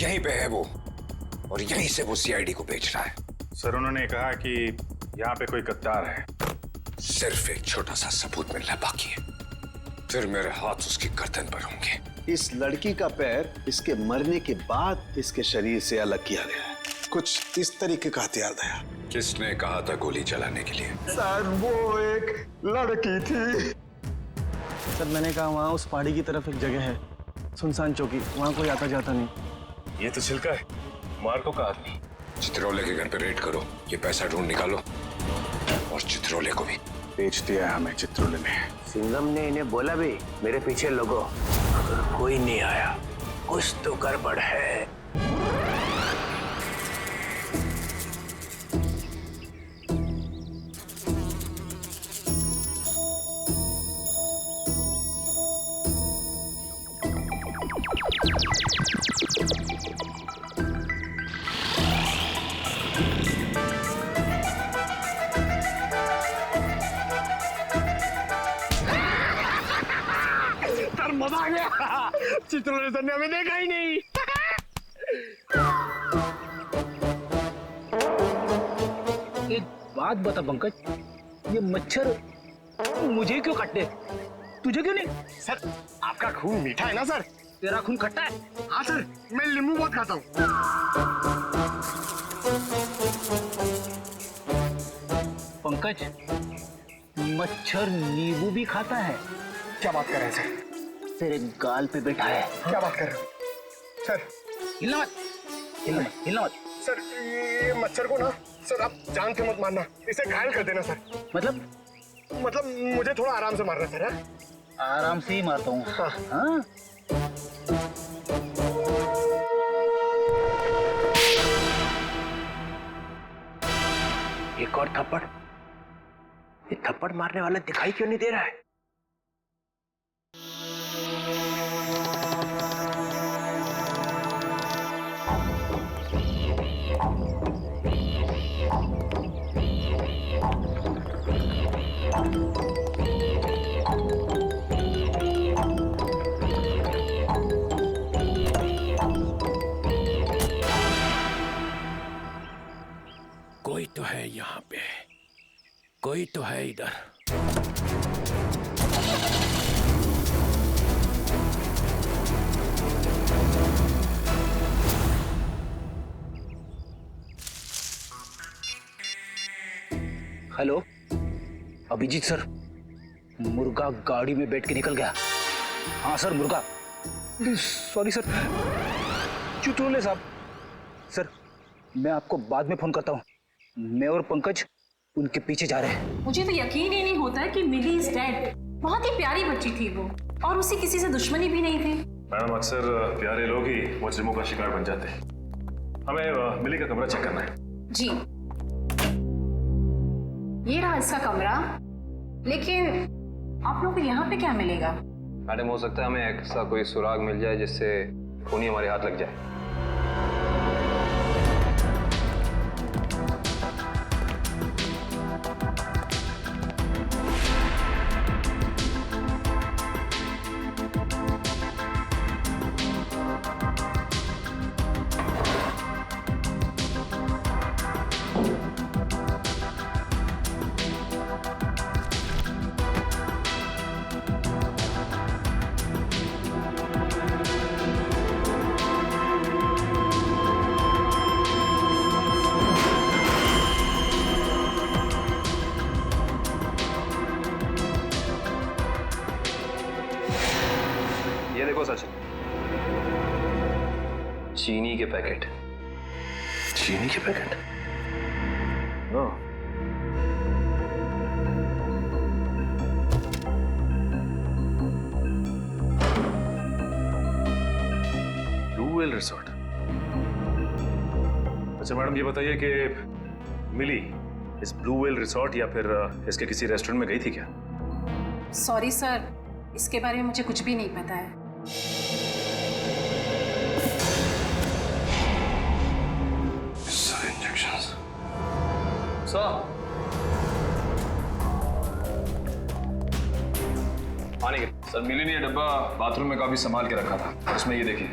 यहीं पे है वो, और यहीं से वो सीआईडी को बेच रहा है। सर उन्होंने कहा कि यहाँ पे कोई गद्दार है। सिर्फ एक छोटा सा सबूत मिलना बाकी है, फिर मेरे हाथ उसकी गर्दन पर होंगे। इस लड़की का पैर इसके मरने के बाद इसके शरीर से अलग किया गया है। कुछ इस तरीके का हथियार था। किसने कहा था गोली चलाने के लिए? सर वो एक लड़की थी। सर मैंने कहा वहाँ उस पहाड़ी की तरफ एक जगह है, सुनसान चौकी, वहाँ कोई आता जाता नहीं। ये तो छिलका है, मार्को का आदमी। चित्रोले के घर पे रेड करो, ये पैसा ढूंढ निकालो, और चित्रोले को भी। बेच दिया है हमें चित्रोले ने। सिंघम ने इन्हें बोला भी मेरे पीछे लोगो, अगर कोई नहीं आया कुछ तो गड़बड़ है। मजा आ गया। चित्रोले सर ने हमें देखा ही नहीं। एक बात बता पंकज, ये मच्छर मुझे क्यों काटते, तुझे क्यों नहीं? सर आपका खून मीठा है ना सर? तेरा खून खट्टा है? हाँ सर, मैं नींबू बहुत खाता हूँ। पंकज, मच्छर नींबू भी खाता है? क्या बात कर रहे हैं सर? तेरे गाल पे बैठा है। क्या बात कर रहे हो सर? हिलना मत, हिलना मत, हिलना मत। सर ये मच्छर को ना सर आप जान से मत मारना, इसे घायल कर देना सर। मतलब मुझे थोड़ा आराम से मारना सर। है? आराम से ही मारता हूँ। हाँ। हाँ? एक और थप्पड़। ये थप्पड़ मारने वाला दिखाई क्यों नहीं दे रहा है? कोई तो है यहाँ पे, कोई तो है इधर। हेलो अभिजीत सर, मुर्गा गाड़ी में बैठ के निकल गया। हाँ सर मुर्गा। सॉरी सर, चित्रोले साहब। सर मैं आपको बाद में फोन करता हूँ। मैं और पंकज उनके पीछे जा रहे हैं। मुझे तो यकीन ही नहीं होता कि मिली इज डेड। बहुत ही प्यारी बच्ची थी वो, और उसे किसी से दुश्मनी भी नहीं थी। मैडम अक्सर प्यारे लोग ही मुजरिमों का शिकार बन जाते हैं। हमें मिली का कमरा चेक करना है। जी ये रहा इसका कमरा, लेकिन आप लोग को यहाँ पे क्या मिलेगा? मैडम हो सकता है हमें ऐसा कोई सुराग मिल जाए जिससे खूनी हमारे हाथ लग जाए। ये देखो सचिन, चीनी के पैकेट। चीनी के पैकेट? Blue whale resort. अच्छा मैडम ये बताइए कि मिली इस ब्लू व्हेल रिसोर्ट या फिर इसके किसी रेस्टोरेंट में गई थी क्या? सॉरी सर, इसके बारे में मुझे कुछ भी नहीं पता है। इंजेक्शंस। पानी के सर मिली ने ये डब्बा बाथरूम में काफी संभाल के रखा था, उसमें ये देखिए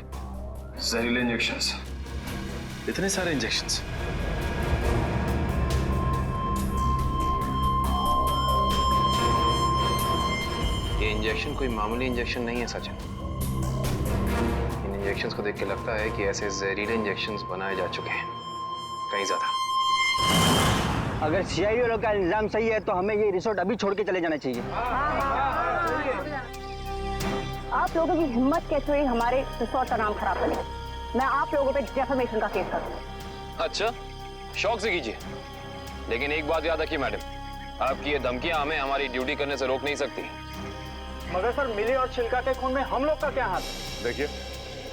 जहरीले इंजेक्शंस, इतने सारे इंजेक्शंस। ये इंजेक्शन कोई मामूली इंजेक्शन नहीं है सचिन। इन इंजेक्शंस को देख के लगता है कि ऐसे जहरीले इंजेक्शंस बनाए जा चुके हैं, कहीं ज्यादा। अगर सीआईडी वालों का इल्जाम सही है तो हमें ये रिसोर्ट अभी छोड़ के चले जाना चाहिए। आप लोगों की हिम्मत कैसे हुई हमारे रिसोर्ट का नाम खराब करने? मैं आप लोगों पे डेफेमेशन का केस करूंगा। अच्छा, शौक से कीजिए, लेकिन एक बात याद रखिए मैडम, आपकी ये धमकियां हमें हमारी ड्यूटी करने से रोक नहीं सकती। मगर सर, मिली और चिल्का के खून में हम लोग का क्या हाथ? देखिए,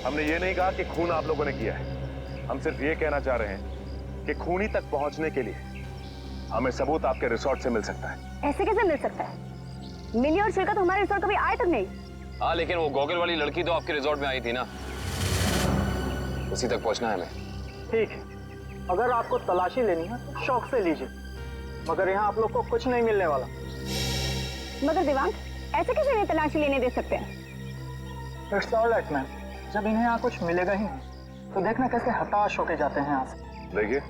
हमने ये नहीं कहा कि खून आप लोगों ने किया है। हम सिर्फ ये कहना चाह रहे हैं कि खूनी तक पहुंचने के लिए हमें सबूत आपके रिसोर्ट से मिल सकता है। ऐसे कैसे मिल सकता है? मिली और चिल्का तो हमारे रिसोर्ट कभी आए तक नहीं। हाँ, लेकिन वो गॉगल वाली लड़की तो आपके रिसोर्ट में आई थी ना, उसी तक पहुंचना है हमें। ठीक है, अगर आपको तलाशी लेनी है तो शौक से लीजिए, मगर यहाँ आप लोग को कुछ नहीं मिलने वाला। मगर दिवांग, ऐसे कैसे इन्हें तलाशी लेने दे सकते हैं? इट्स ऑल राइट मैम, जब इन्हें यहाँ कुछ मिलेगा ही नहीं तो देखना कैसे हताश होके जाते हैं यहाँ से। देखिए,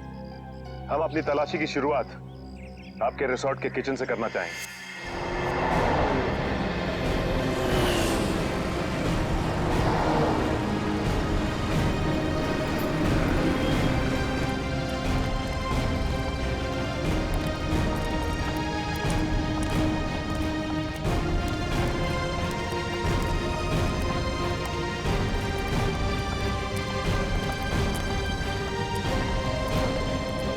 हम अपनी तलाशी की शुरुआत आपके रिसोर्ट के किचन से करना चाहेंगे।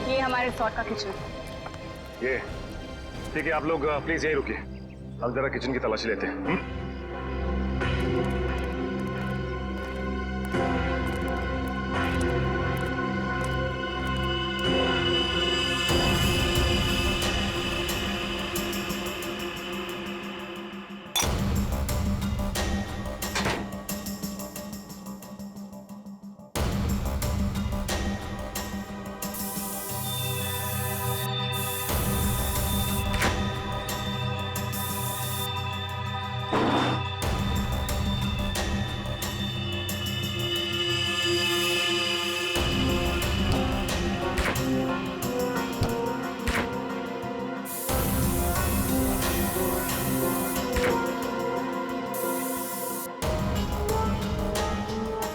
ये हमारे रिसोर्ट का किचन। ये ठीक है, आप लोग प्लीज यहीं रुकिए, हम जरा किचन की तलाशी लेते हैं।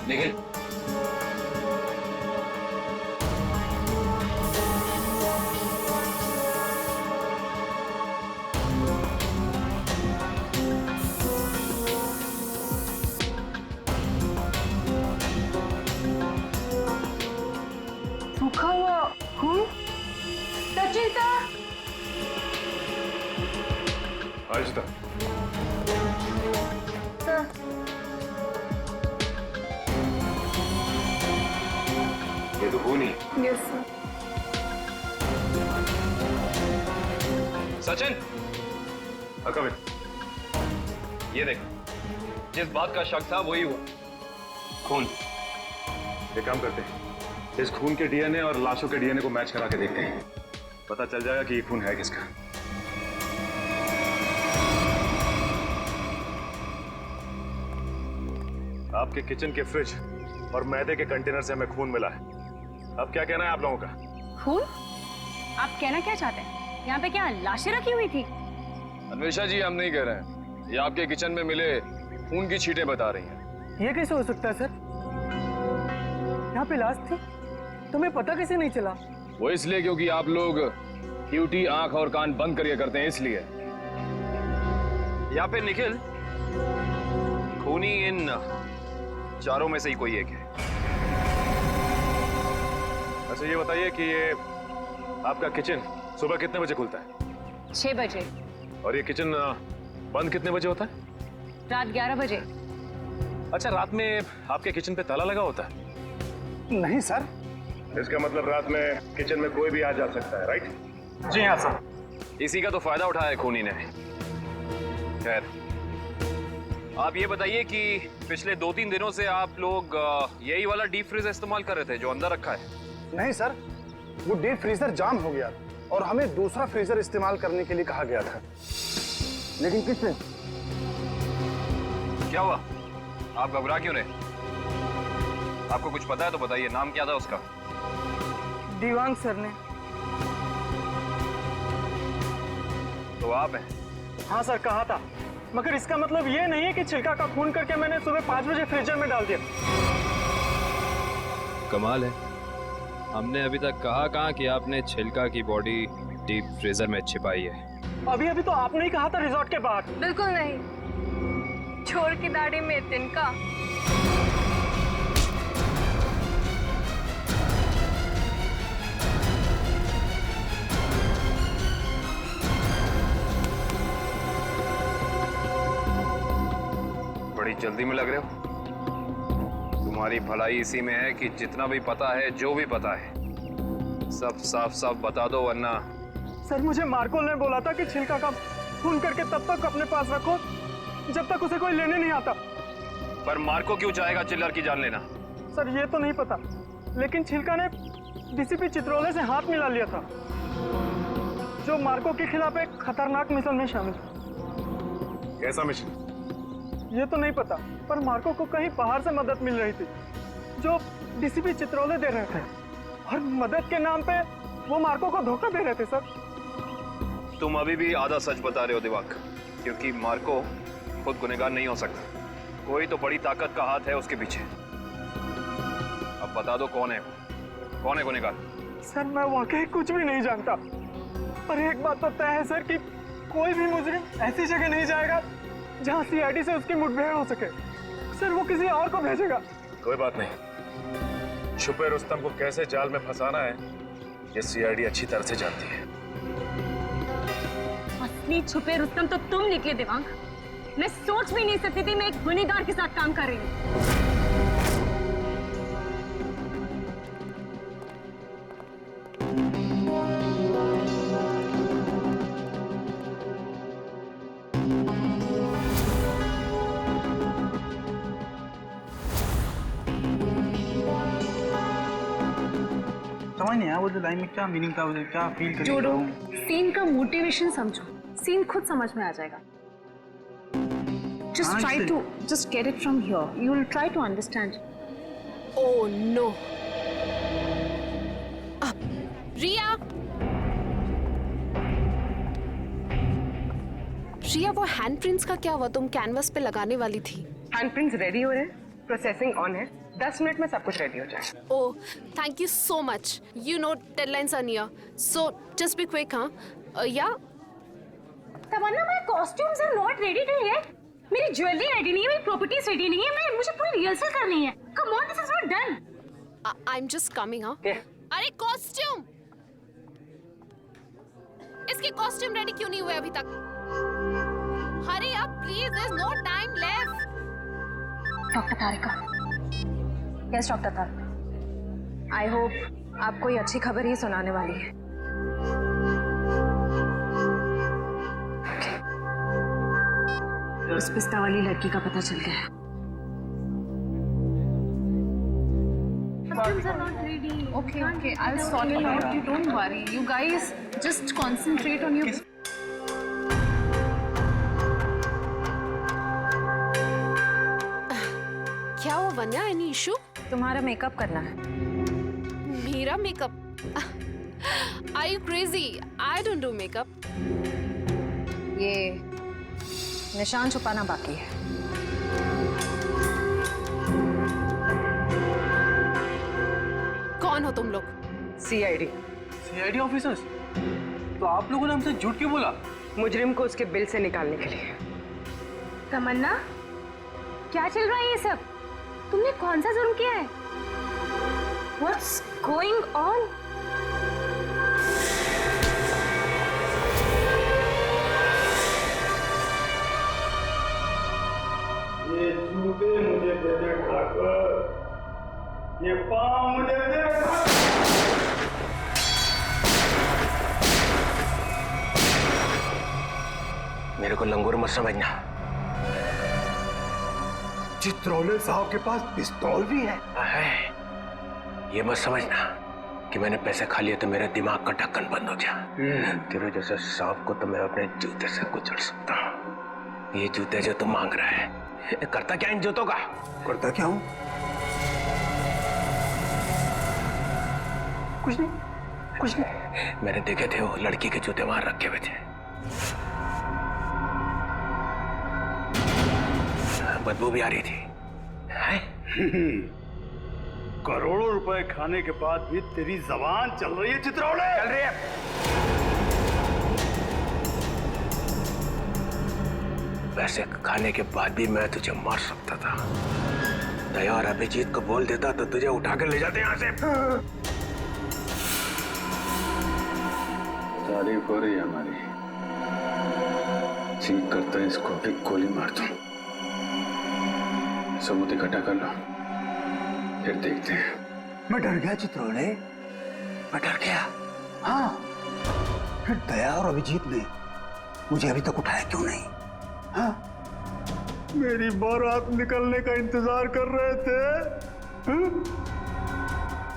निखिल, सूखा हुआ खून? सचिन सर! आयुष्ता, सर, ये तो खूनी। Yes sir. Sachin, come in. ये देख, जिस बात का शक था वही हुआ, खून। ये काम करते हैं, इस खून के डीएनए और लाशों के डीएनए को मैच करा के देखते हैं, पता चल जाएगा कि ये खून है किसका। आपके किचन के फ्रिज और मैदे के कंटेनर से हमें खून मिला है। अब क्या कहना है आप लोगों का? खून? आप कहना क्या चाहते हैं? यहाँ पे क्या लाशें रखी हुई थी? अन्वेषा जी, हम नहीं कह रहे हैं, ये आपके किचन में मिले खून की छींटें बता रही हैं। ये कैसे हो सकता है सर? यहाँ पे लाश थी, तुम्हें पता कैसे नहीं चला? वो इसलिए क्योंकि आप लोग ड्यूटी आंख और कान बंद करके करते हैं, इसलिए। या फिर निखिल, खूनी इन चारों में से ही कोई एक है। अच्छा, ये बताइए कि ये आपका किचन सुबह कितने बजे खुलता है? 6 बजे। और ये किचन बंद कितने बजे होता है? रात 11 बजे। अच्छा, रात में आपके किचन पे ताला लगा होता है? नहीं सर। इसका मतलब रात में किचन में कोई भी आ जा सकता है, राइट? जी हाँ सर। इसी का तो फायदा उठाया है खूनी ने। खैर, आप ये बताइए कि पिछले 2-3 दिनों से आप लोग यही वाला डीप फ्रीज इस्तेमाल कर रहे थे जो अंदर रखा है? नहीं सर, वो डीप फ्रीजर जाम हो गया और हमें दूसरा फ्रीजर इस्तेमाल करने के लिए कहा गया था। लेकिन किसने? क्या हुआ? आप घबरा क्यों रहे? आपको कुछ पता है तो बताइए, नाम क्या था उसका? दीवांग सर ने। तो आप हैं? हाँ सर, कहा था, मगर इसका मतलब ये नहीं है कि छिलका का खून करके मैंने सुबह 5 बजे फ्रीजर में डाल दिया। कमाल है, हमने अभी तक कहा कि आपने छिलका की बॉडी डीप फ्रीजर में छिपाई है। अभी तो आपने ही कहा था रिजॉर्ट के बाहर। बिल्कुल नहीं, छोर की दाढ़ी में तिनका। बड़ी जल्दी में लग रहे हो। तुम्हारी भलाई इसी में है कि जितना भी पता है, जो भी पता है, सब साफ साफ बता दो, वरना। सर, मुझे मार्को ने बोला था कि छिलका का खून करके तब तक अपने पास रखो जब तक उसे कोई लेने नहीं आता। पर मार्को क्यों चाहेगा चिल्लर की जान लेना? सर, ये तो नहीं पता, लेकिन छिलका ने डीसीपी चित्रोले से हाथ मिला लिया था, जो मार्को के खिलाफ एक खतरनाक मिशन में शामिल था। कैसा मिशन? ये तो नहीं पता, पर मार्को को कहीं बाहर से मदद मिल रही थी जो डीसीपी चित्रोले दे रहे थे, और मदद के नाम पे वो मार्को को धोखा दे रहे थे। सर, तुम अभी भी आधा सच बता रहे हो दिवाकर, क्योंकि मार्को खुद गुनहगार नहीं हो सकता। कोई तो बड़ी ताकत का हाथ है उसके पीछे। अब बता दो कौन है गुनहगार? सर, मैं वाकई कुछ भी नहीं जानता, पर एक बात तो तय है सर कि कोई भी मुजरिम ऐसी जगह नहीं जाएगा जहां सीआईडी से उसकी मुठभेड़ हो सके। सर, वो किसी और को भेजेगा। कोई बात नहीं, छुपे रुस्तम को कैसे जाल में फंसाना है ये सीआईडी अच्छी तरह से जानती है। असली छुपे रुस्तम तो तुम निकले देवांग। मैं सोच भी नहीं सकती थी मैं एक गुनहगार के साथ काम कर रही हूँ। समझ नहीं आया वो लाइन में क्या मीनिंग था, मुझे क्या फील कर रहा हूँ। सीन का मोटिवेशन समझो, सीन खुद समझ में आ जाएगा। Just try to get it from here. You will try to understand. Oh no. रिया, वो हैंडप्रिंट्स का क्या हुआ? तुम कैनवस पे लगाने वाली थी। हैंडप्रिंट्स रेडी हो रहे हैं, प्रोसेसिंग ऑन है, 10 मिनट में सब कुछ रेडी हो जाएगा। Oh, thank you so much. You know deadlines are near, so just be quick. हाँ, yeah Tamanna, my costumes are not ready till yet. मेरी ज्वेलरी रेडी नहीं है, मेरी प्रॉपर्टीज रेडी नहीं है, मुझे पूरी रिहर्सल करनी है। Come on, this is not done. I am just coming. हाँ, अरे कॉस्ट्यूम, इसके कॉस्ट्यूम रेडी क्यों नहीं हुए अभी तक? Hurry up please, there is no time left. Doctor Tarika, yes doctor Tarika, I hope आप कोई अच्छी खबर ही सुनाने वाली है। उस पिस्ता वाली लड़की का पता चल गया है। Okay, I'll sort it out. You don't worry. You guys just concentrate on your. क्या हुआ वन्या? Any issue? तुम्हारा मेकअप करना है। मेरा makeup? Are you crazy? I don't do makeup. ये निशान छुपाना बाकी है। कौन हो तुम लोग? CID officers? तो आप लोगों ने हमसे झूठ क्यों बोला? मुजरिम को उसके बिल से निकालने के लिए। तमन्ना, क्या चल रहा है ये सब? तुमने कौन सा जुर्म किया है? What's going on? ये जूते मुझे दे दे ठाकुर, ये पाँव मुझे दे। मेरे को लंगूर मत समझना। चित्रोले साहब के पास पिस्तौल भी है। ये मत समझना कि मैंने पैसे खा लिए तो मेरे दिमाग का ढक्कन बंद हो गया। तेरे जैसे सांप को तो मैं अपने जूते से कुचल सकता हूँ। ये जूते जो तुम मांग रहा है, करता क्या इन जूतों का? करता क्या हूँ? कुछ नहीं, कुछ नहीं। मैंने देखे थे वो लड़की के जूते वहां रखे हुए थे। बदबू भी आ रही थी। है? करोड़ों रुपए खाने के बाद भी तेरी जबान चल रही है चित्रौले। चल रही है। पैसे खाने के बाद भी मैं तुझे मार सकता था। दया और अभिजीत को बोल देता तो तुझे उठा कर ले जाते यहाँ से। तारीफ हो रही है हमारी। ठीक करता है इसको भी गोली मार दूं। सबूत इकट्ठा कर लो, फिर देखते हैं। मैं डर गया चित्रौले, मैं डर गया। हाँ, फिर दया और अभिजीत ने मुझे अभी तक उठाया क्यों नहीं? हाँ, मेरी बारात निकलने का इंतजार कर रहे थे। हाँ?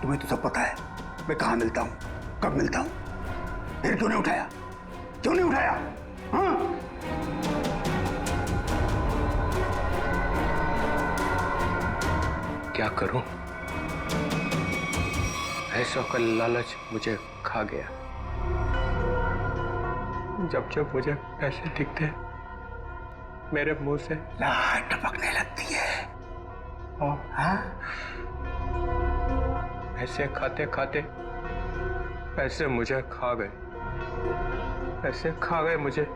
तुम्हें तो सब पता है मैं कहाँ मिलता हूँ, कब मिलता हूँ, फिर क्यों नहीं उठाया? क्यों नहीं उठाया? हाँ? क्या करूं? ऐसा का लालच मुझे खा गया। जब जब मुझे पैसे दिखते मेरे मुंह से लार टपकने लगती है। हाँ? ऐसे खाते खाते पैसे मुझे खा गए। पैसे खा गए मुझे।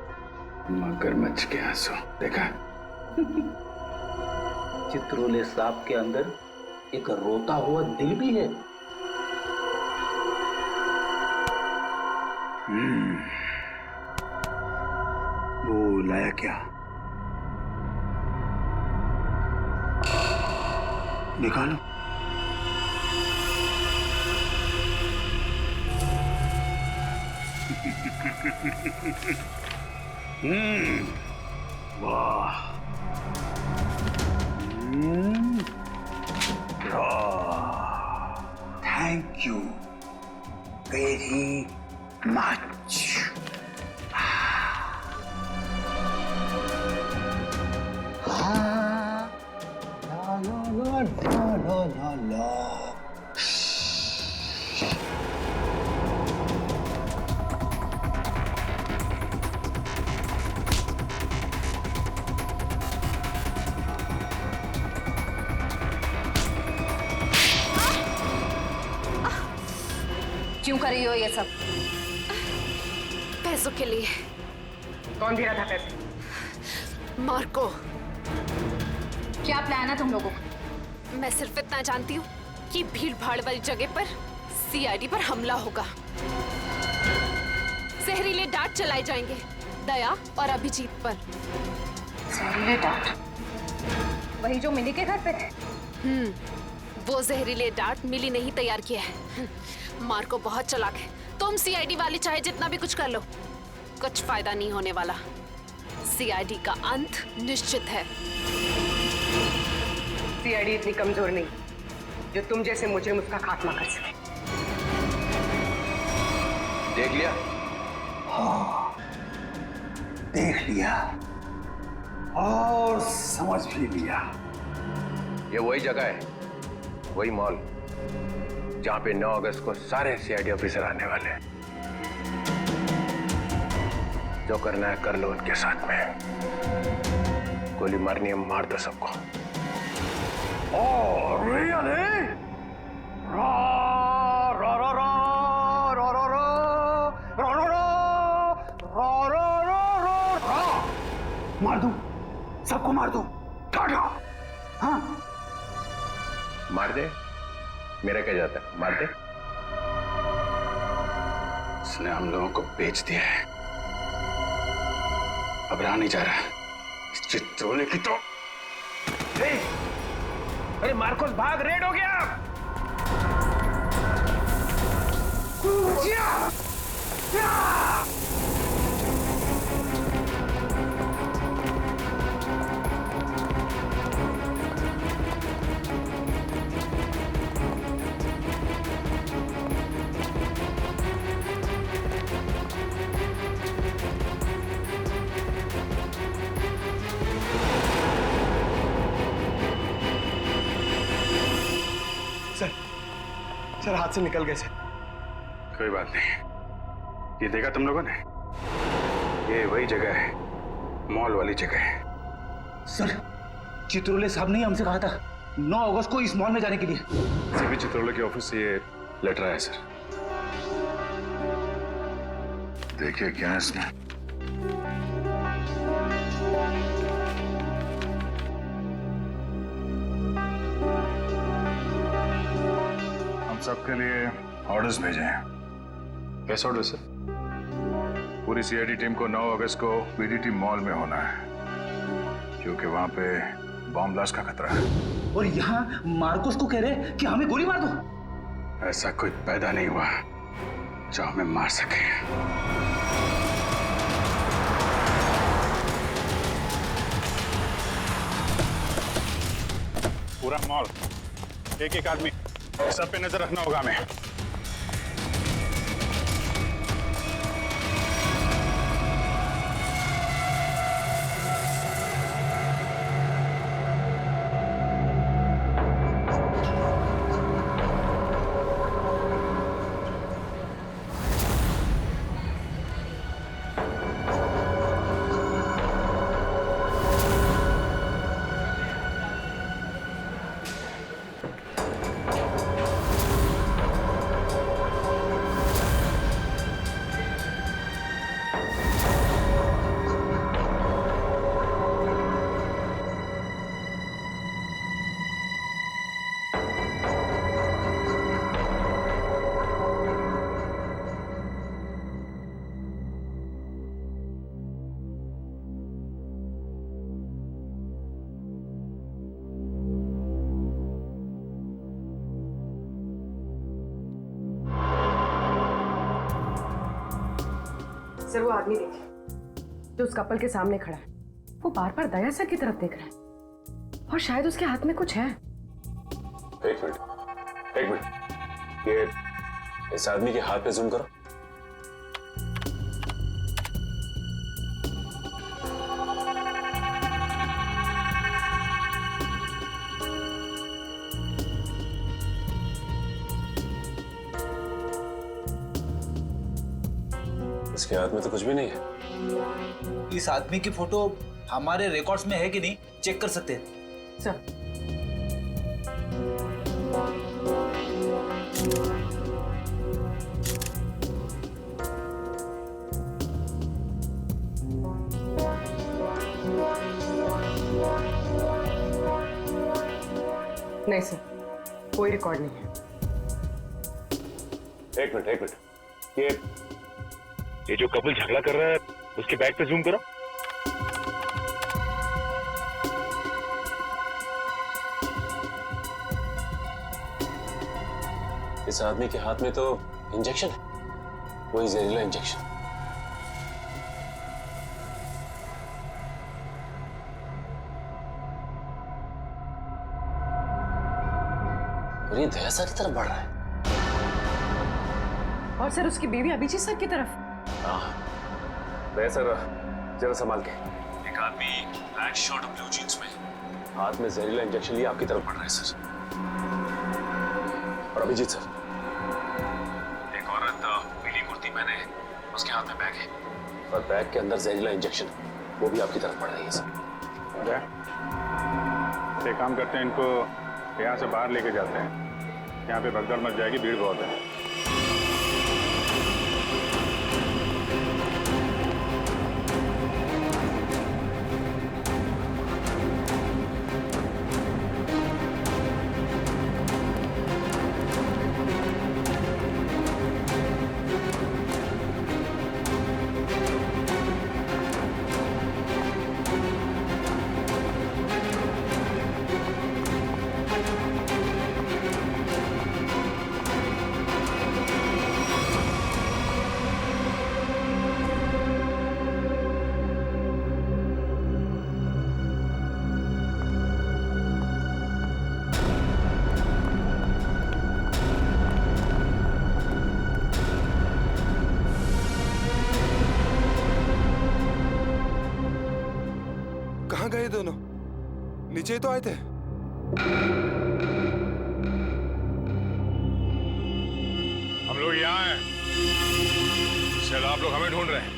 मगरमच्छ के आंसू देखा? चित्रौले सांप के अंदर एक रोता हुआ दिल भी है। वो लाया क्या? निकालो। वाह, थैंक यू वेरी मच। क्यों कर रही हो ये सब? पैसों के लिए। कौन दे रहा था पैसे? मार्को। क्या प्लान है तुम लोगों का? मैं सिर्फ इतना जानती हूँ कि भीड़ भाड़ वाली जगह पर सीआईडी पर हमला होगा। जहरीले डांट चलाए जाएंगे दया और अभिजीत पर। जहरीले डांट? वही जो मिली के घर पे थे? वो जहरीले डांट मिली ने ही तैयार किया है। मार्को बहुत चालाक है। तुम सीआईडी वाले चाहे जितना भी कुछ कर लो, कुछ फायदा नहीं होने वाला। सीआईडी का अंत निश्चित है। सीआईडी इतनी कमजोर नहीं जो तुम जैसे मुजरिम उसका खात्मा कर सके। देख लिया? हाँ, देख लिया और समझ भी लिया। ये वही जगह है, वही मॉल जहां पे 9 अगस्त को सारे सीआईडी ऑफिसर आने वाले हैं। जो करना है कर लो उनके साथ में। गोली मारनी है मार दो सबको। रियली? रा रा रा रा रा रा रा रा रा रा रा रा। मार दूं, सबको मार दूं। टाटा। हाँ, मार दे, मेरा क्या जाता है, मार दे। उसने हम लोगों को बेच दिया है, अब रहा नहीं जा रहा। इस चित्रौले की तो अरे मार्कोस भाग, रेड हो गया। सर हाथ से निकल गए सर। कोई बात नहीं। ये देखा तुम लोगों ने? ये वही जगह है, मॉल वाली जगह है। सर, चित्रोले साहब ने हमसे कहा था 9 अगस्त को इस मॉल में जाने के लिए। सीबी चित्रोले के ऑफिस से ये लेटर आया सर। देखिए क्या है इसमें। हम सबके लिए ऑर्डर्स भेजे हैं। कैसे ऑर्डर सर? पूरी सीआईडी टीम को 9 अगस्त को बीडीटी मॉल में होना है, क्योंकि वहां पे बॉम्ब ब्लास्ट का खतरा है। और यहाँ मार्कोस को कह रहे कि हमें गोली मार दो। ऐसा कोई पैदा नहीं हुआ जो हमें मार सके। पूरा मॉल, एक एक आदमी, सब पे नजर रखना होगा हमें। सर, वो आदमी देखिए जो उस कपल के सामने खड़ा है, वो बार बार दया सर की तरफ देख रहा है और शायद उसके हाथ में कुछ है। एक मिनट, ये इस आदमी के हाथ पे जूम करो। इसके हाथ में तो कुछ भी नहीं है। इस आदमी की फोटो हमारे रिकॉर्ड्स में है कि नहीं, चेक कर सकते हैं सर। नहीं सर, कोई रिकॉर्ड नहीं है। एक मिनट, ये जो कपल झगड़ा कर रहा है उसके बैक पे जूम करो। इस आदमी के हाथ में तो इंजेक्शन है, वही जहरीला इंजेक्शन। और ये दया सर की तरफ बढ़ रहा है। और सर, उसकी बीवी अभिजीत सर की तरफ। हाँ, दया सर जरा संभाल के। एक आदमी ब्लैक शर्ट और ब्लू जीन्स में हाथ में जहरीला इंजेक्शन लिए आपकी तरफ बढ़ रहा है सर। और अभिजीत सर, एक औरत पीली कुर्ती पहने है, उसके हाथ में बैग है और बैग के अंदर जहरीला इंजेक्शन, वो भी आपकी तरफ बढ़ रही है सर। एक काम करते हैं, इनको यहाँ से बाहर लेके जाते हैं। यहाँ पे भगदड़ मच जाएगी, भीड़ बहुत है। कहाँ गए दोनों? नीचे ही तो आए थे। हम लोग यहाँ हैं। चलो आप लोग हमें ढूंढ रहे हैं।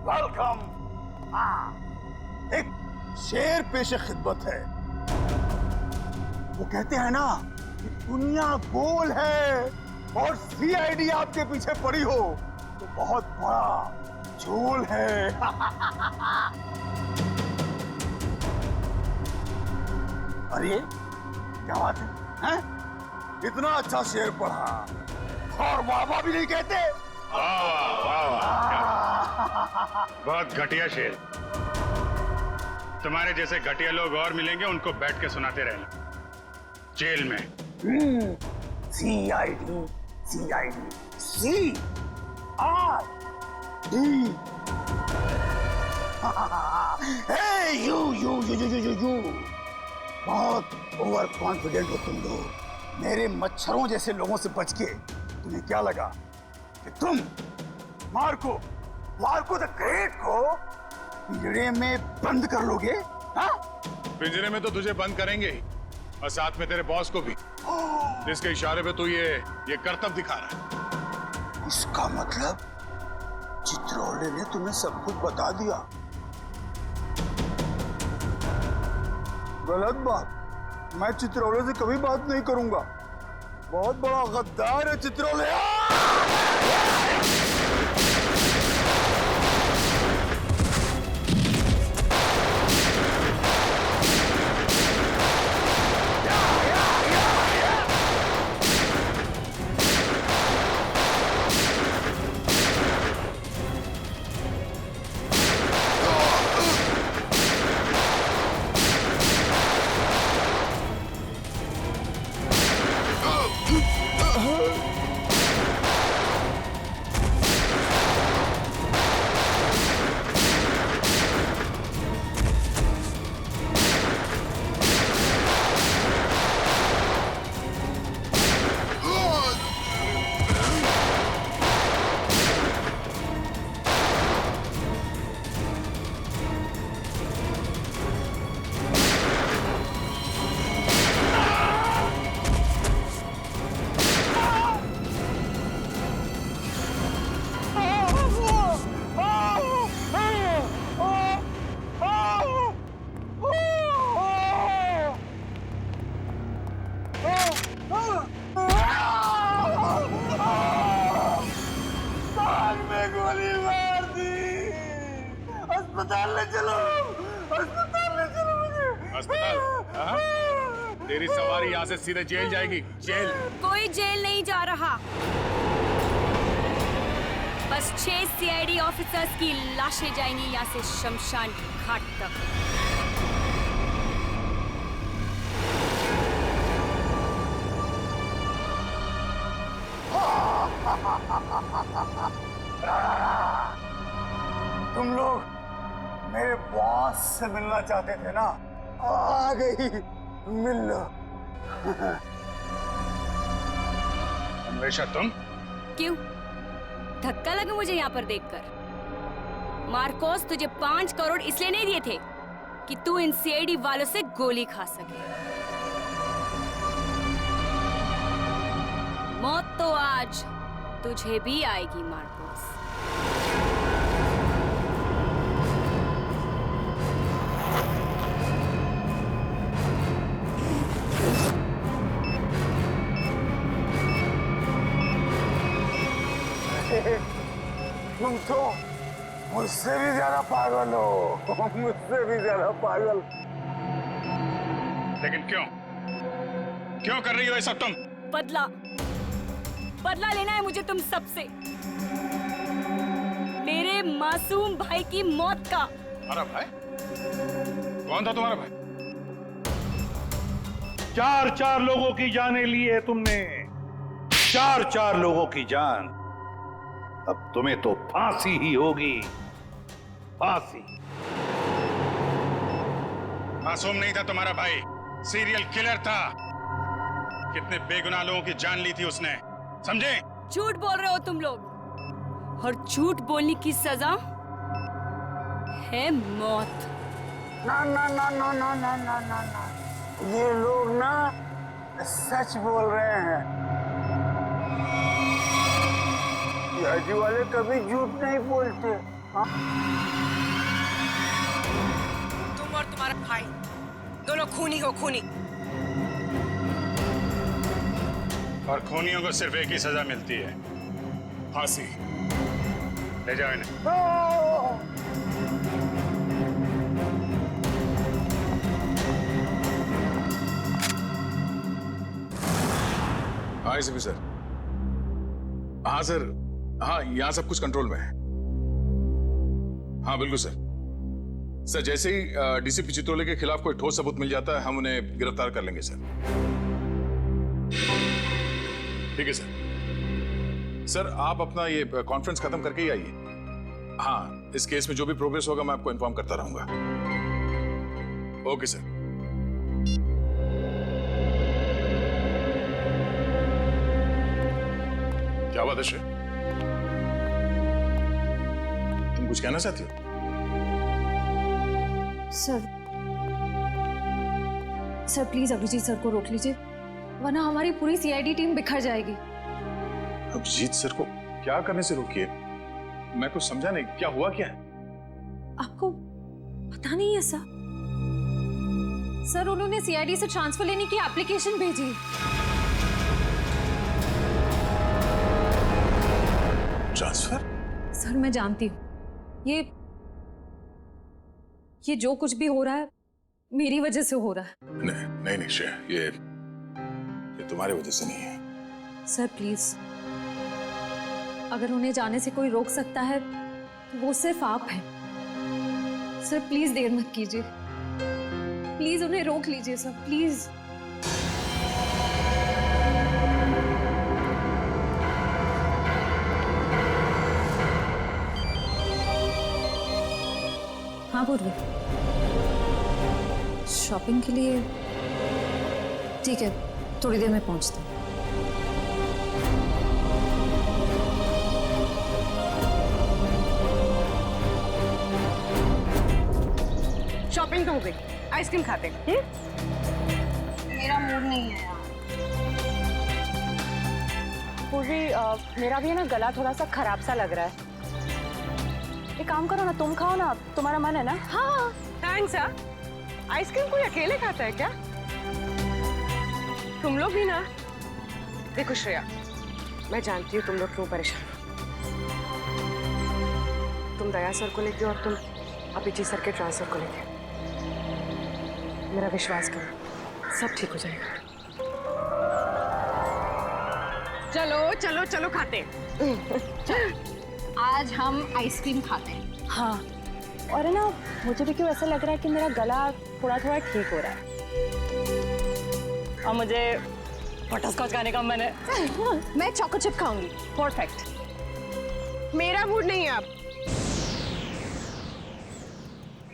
वेलकम। एक शेर पेशे खिदमत है। वो कहते हैं ना कि दुनिया गोल है और सीआईडी आपके पीछे पड़ी हो तो बहुत बड़ा झोल है। अरे क्या बात है? इतना अच्छा शेर पढ़ा और वाह भी नहीं कहते। बहुत घटिया शेर। तुम्हारे जैसे घटिया लोग और मिलेंगे, उनको बैठ के सुनाते रहना जेल में। CID CID CID hey you बहुत ओवर कॉन्फिडेंट हो तुम लोग। मेरे मच्छरों जैसे लोगों से बच के तुम्हें क्या लगा कि तुम मार्को द ग्रेट को पिंजरे में बंद कर लोगे? पिंजरे में तो तुझे बंद करेंगे ही, और साथ में तेरे बॉस को भी, जिसके इशारे पे तू ये करतब दिखा रहा है। इसका मतलब चित्रोले ने तुम्हें सब कुछ बता दिया। गलत बात। मैं चित्रोले से कभी बात नहीं करूंगा। बहुत बड़ा गद्दार है चित्रोले। अस्पताल ले चलो मुझे। अस्पताल? तेरी सवारी यहाँ से सीधे जेल जाएगी। जेल? कोई जेल नहीं जा रहा। बस 6 सीआईडी ऑफिसर्स की लाशें जाएंगी यहाँ से शमशान घाट तक। तुम लोग मेरे बॉस से मिलना चाहते थे ना? आ गई, मिल लो। अन्वेषा तुम? क्यों? धक्का लगा मुझे यहाँ पर देखकर? मार्कोस तुझे 5 करोड़ इसलिए नहीं दिए थे कि तू इन सीआईडी वालों से गोली खा सके। मौत तो आज तुझे भी आएगी मार्कोस। तुम तो मुझसे भी ज्यादा पागल हो। मुझसे भी ज्यादा पागल। लेकिन क्यों कर रही हो ये सब तुम? बदला लेना है मुझे तुम सबसे, मेरे मासूम भाई की मौत का। हमारा भाई? कौन था तुम्हारा भाई? 4 लोगों की जानें ली है तुमने। 4 लोगों की जान। अब तुम्हें तो फांसी ही होगी, फांसी। मासूम नहीं था तुम्हारा भाई, सीरियल किलर था। कितने बेगुनाह लोगों की जान ली थी उसने, समझे? झूठ बोल रहे हो तुम लोग, और झूठ बोलने की सजा है मौत। ना ना ना ना ना ना ना ना ना, ये लोग ना सच बोल रहे हैं। सीआईडी वाले कभी झूठ नहीं बोलते। हाँ? तुम और तुम्हारा भाई दोनों खूनी हो, खूनी। और खूनियों को सिर्फ एक ही सजा मिलती है, फांसी। ले जाओ इन्हें। हाँ एसीपी सर। हाँ सर, हाँ यहाँ सब कुछ कंट्रोल में है। हाँ बिल्कुल सर। सर जैसे ही डीसीपी चित्रोले के खिलाफ कोई ठोस सबूत मिल जाता है, हम उन्हें गिरफ्तार कर लेंगे सर। ठीक है सर। सर आप अपना ये कॉन्फ्रेंस खत्म करके ही आइए। हाँ, इस केस में जो भी प्रोग्रेस होगा मैं आपको इन्फॉर्म करता रहूंगा। Okay sir. क्या बात है श्रेय? तुम कुछ कहना चाहती हो? सर प्लीज अभिजीत सर को रोक लीजिए, वरना हमारी पूरी सीआईडी टीम बिखर जाएगी। अभिजीत सर को क्या करने से रोकिए? मैं कुछ समझा नहीं, क्या हुआ क्या है? आपको पता नहीं है सर? सर उन्होंने सीआईडी से ट्रांसफर लेने की एप्लीकेशन भेजी। ट्रांसफर? सर मैं जानती हूँ ये जो कुछ भी हो रहा है मेरी वजह से हो रहा है। नहीं नहीं श्रेय, ये तुम्हारी वजह से नहीं है। सर प्लीज, अगर उन्हें जाने से कोई रोक सकता है तो वो सिर्फ आप हैं। सर प्लीज देर मत कीजिए, प्लीज उन्हें रोक लीजिए सर, प्लीज। हाँ पूर्वी, शॉपिंग के लिए? ठीक है, थोड़ी देर में पहुंचती हूँ। शॉपिंग तो हो गई, आइसक्रीम खाते हैं। मेरा मूड नहीं है यार। पूर्वी, मेरा भी है ना गला थोड़ा सा खराब सा लग रहा है। एक काम करो ना, तुम खाओ ना, तुम्हारा मन है ना? हाँ थैंक्स। आइसक्रीम कोई अकेले खाता है क्या? तुम लोग भी ना। देखो श्रेया, मैं जानती हूँ तुम लोग क्यों परेशान हो। तुम दया सर को लेके और तुम अभिजीत सर के ट्रांसफर को लेके। मेरा विश्वास करो, सब ठीक हो जाएगा। चलो चलो चलो खाते। आज हम आइसक्रीम खाते हैं। हाँ, और है ना, मुझे भी क्यों ऐसा लग रहा है कि मेरा गला थोड़ा थोड़ा ठीक हो रहा है और मुझे बटरस्कॉच खाने का मन है। मैं चॉको चिप खाऊंगी। परफेक्ट। मेरा मूड नहीं है अब।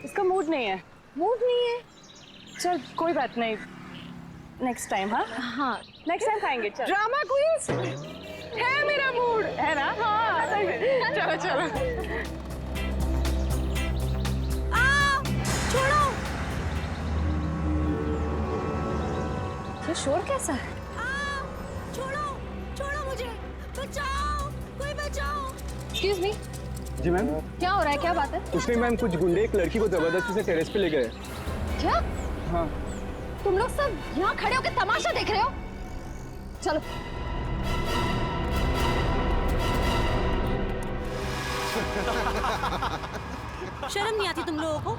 इसका मूड नहीं है। मूड नहीं है? चल कोई बात नहीं, नेक्स्ट टाइम। हाँ हाँ, नेक्स्ट टाइम खाएंगे। चल। ड्रामा क्वींस है मेरा मूड, है ना? हाँ चलो चलो। छोड़ो, ये शोर कैसा है? छोड़ो, छोड़ो मुझे, बचाओ, कोई बचाओ। Excuse me. जी मैम। क्या हो रहा है, क्या बात है? उसने मैम कुछ गुंडे एक लड़की को जबरदस्ती से टेरेस पे ले गए। क्या? हाँ। तुम लोग सब यहाँ खड़े होकर तमाशा देख रहे हो? चलो। शर्म नहीं आती तुम लोगों को?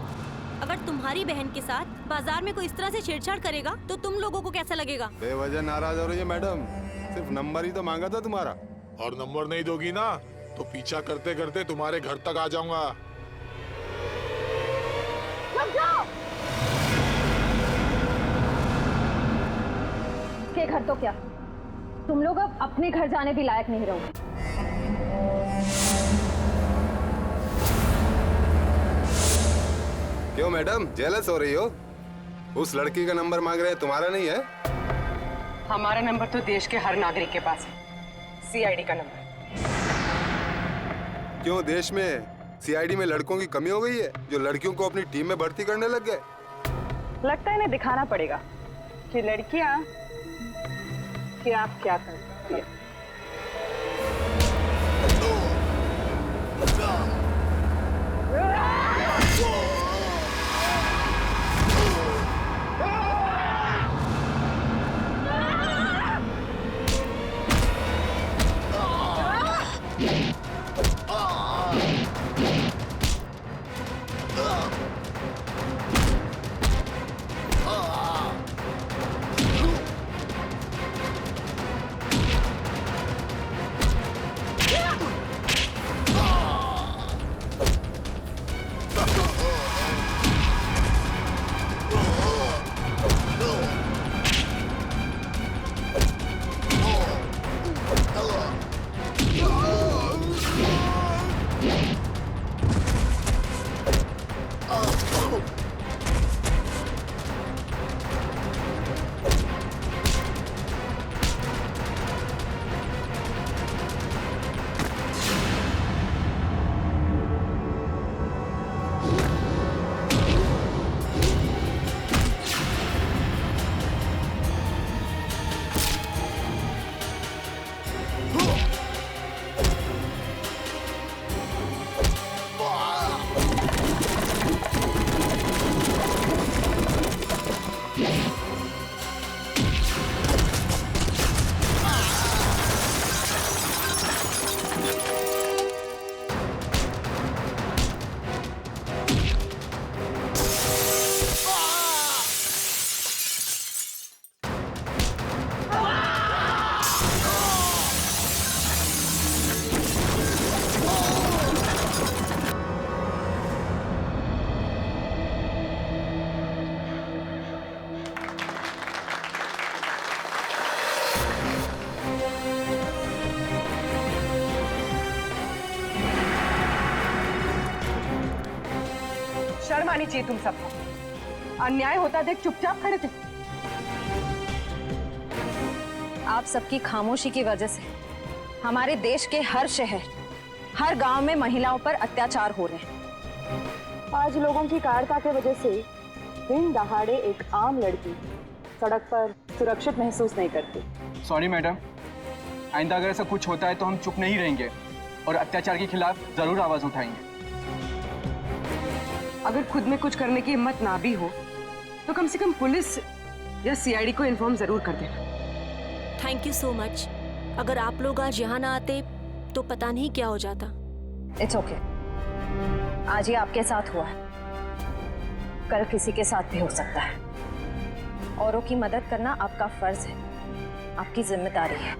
अगर तुम्हारी बहन के साथ बाजार में कोई इस तरह से छेड़छाड़ करेगा तो तुम लोगों को कैसा लगेगा? बेवजह नाराज हो रही है मैडम, सिर्फ नंबर ही तो मांगा था तुम्हारा। और नंबर नहीं दोगी ना तो पीछा करते करते तुम्हारे घर तक आ जाऊंगा। रुक जाओ। के घर तो क्या, तुम लोग अब अपने घर जाने भी लायक नहीं रहोगे। क्यों मैडम, जेलस हो रही हो? उस लड़की का नंबर मांग रहे हैं, तुम्हारा नहीं है? हमारा नंबर तो देश के हर नागरिक के पास है, सीआईडी का नंबर। क्यों देश में सीआईडी में लड़कों की कमी हो गई है जो लड़कियों को अपनी टीम में भर्ती करने लग गए? लगता है इन्हें दिखाना पड़ेगा कि लड़कियां कि आप क्या करती हैं। शर्म आनी चाहिए तुम सबको। अन्याय होता देख चुपचाप खड़े थे। आप सबकी खामोशी की वजह से हमारे देश के हर शहर, हर गांव में महिलाओं पर अत्याचार हो रहे हैं। आज लोगों की कायरता की वजह से दिन दहाड़े एक आम लड़की सड़क पर सुरक्षित महसूस नहीं करती। सॉरी मैडम, आइंदा अगर ऐसा कुछ होता है तो हम चुप नहीं रहेंगे और अत्याचार के खिलाफ जरूर आवाज उठाएंगे। अगर खुद में कुछ करने की हिम्मत ना भी हो तो कम से कम पुलिस या सीआईडी को इन्फॉर्म जरूर कर देना। Thank you so much. अगर आप लोग आज यहाँ ना आते तो पता नहीं क्या हो जाता। It's okay. आज ही आपके साथ हुआ है, कल किसी के साथ भी हो सकता है। औरों की मदद करना आपका फर्ज है, आपकी जिम्मेदारी है।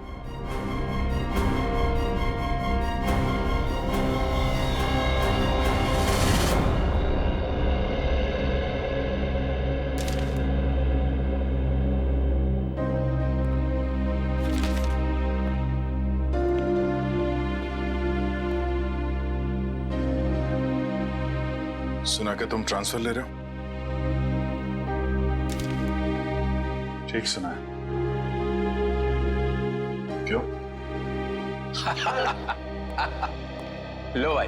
सुना कि तुम ट्रांसफर ले रहे हो? ठीक सुना है। क्यों? लो भाई,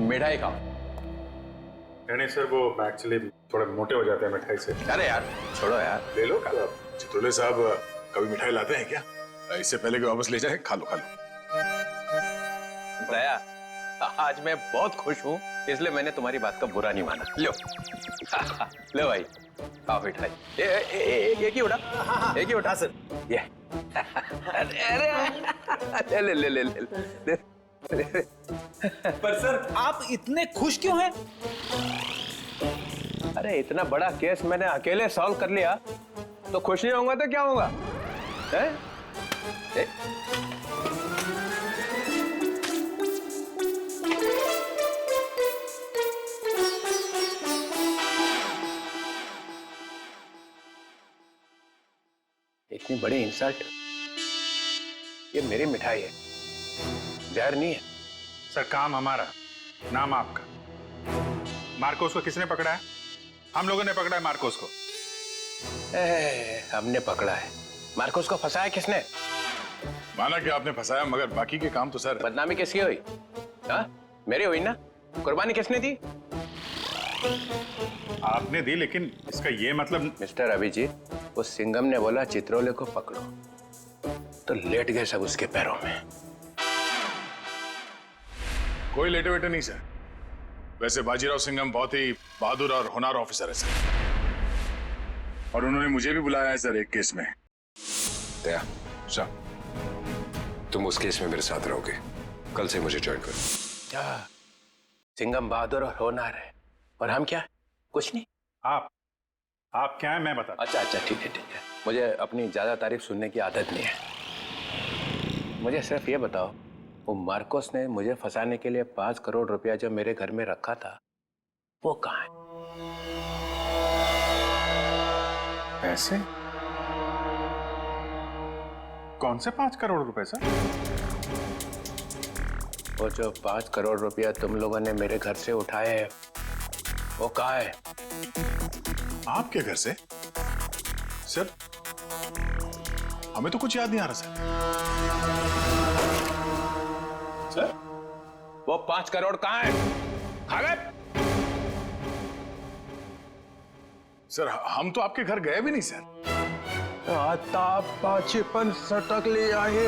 मिठाई खाओ। नहीं सर, वो एक्चुअली थोड़े मोटे हो जाते हैं मिठाई से। अरे यार छोड़ो यार, ले लो। चित्रोले साहब कभी मिठाई लाते हैं क्या? इससे पहले कि वापस ले जाए, खा लो खा लो। दया, आज मैं बहुत खुश हूँ, इसलिए मैंने तुम्हारी बात का बुरा नहीं माना। लो लो भाई, खाओ मिठाई। एक ही उठा, एक ही उठा सर। ये अरे ले ले ले ले ले। पर सर आप इतने खुश क्यों हैं? अरे इतना बड़ा केस मैंने अकेले सॉल्व कर लिया, तो खुश नहीं होऊंगा तो क्या होगा? इतनी बड़ी इंसल्ट, ये मेरी मिठाई है, जहर नहीं है। सर काम हमारा, नाम आपका। मार्कोस को किसने पकड़ा है? हम लोगों ने पकड़ा है मार्कोस को। हमने पकड़ा है। मार्कोस को फंसाया किसने? माना कि आपने फंसाया, मगर बाकी के काम तो सर। बदनामी किसकी हुई? हाँ, मेरी हुई ना। कुर्बानी किसने दी? आपने दी, लेकिन इसका ये मतलब। मिस्टर अभिजीत, उस सिंघम ने बोला चित्रोले को पकड़ो, तो लेट गए सब उसके पैरों में। कोई लेटे वेटे नहीं सर। वैसे बाजीराव सिंघम बहुत ही बहादुर और होनहार ऑफिसर है सर, और उन्होंने मुझे भी बुलाया है सर एक केस में। दया, सर तुम उस केस में मेरे साथ रहोगे। कल से मुझे ज्वाइन करो। क्या सिंघम बहादुर और होनहार है, और हम क्या? कुछ नहीं। आप क्या है मैं बता। अच्छा ठीक है। मुझे अपनी ज्यादा तारीफ सुनने की आदत नहीं है। मुझे सिर्फ ये बताओ, वो मार्कोस ने मुझे फंसाने के लिए 5 करोड़ रुपया जो मेरे घर में रखा था, वो कहाँ है? पैसे? कौन से 5 करोड़ रुपए सर? वो जो 5 करोड़ रुपया तुम लोगों ने मेरे घर से उठाए हैं, वो कहाँ है? आपके घर से? सर हमें तो कुछ याद नहीं आ रहा सर। वो 5 करोड़ कहाँ है? खा गए? सर हम तो आपके घर गए भी नहीं सर। आता पाछेपन सटक ले आए।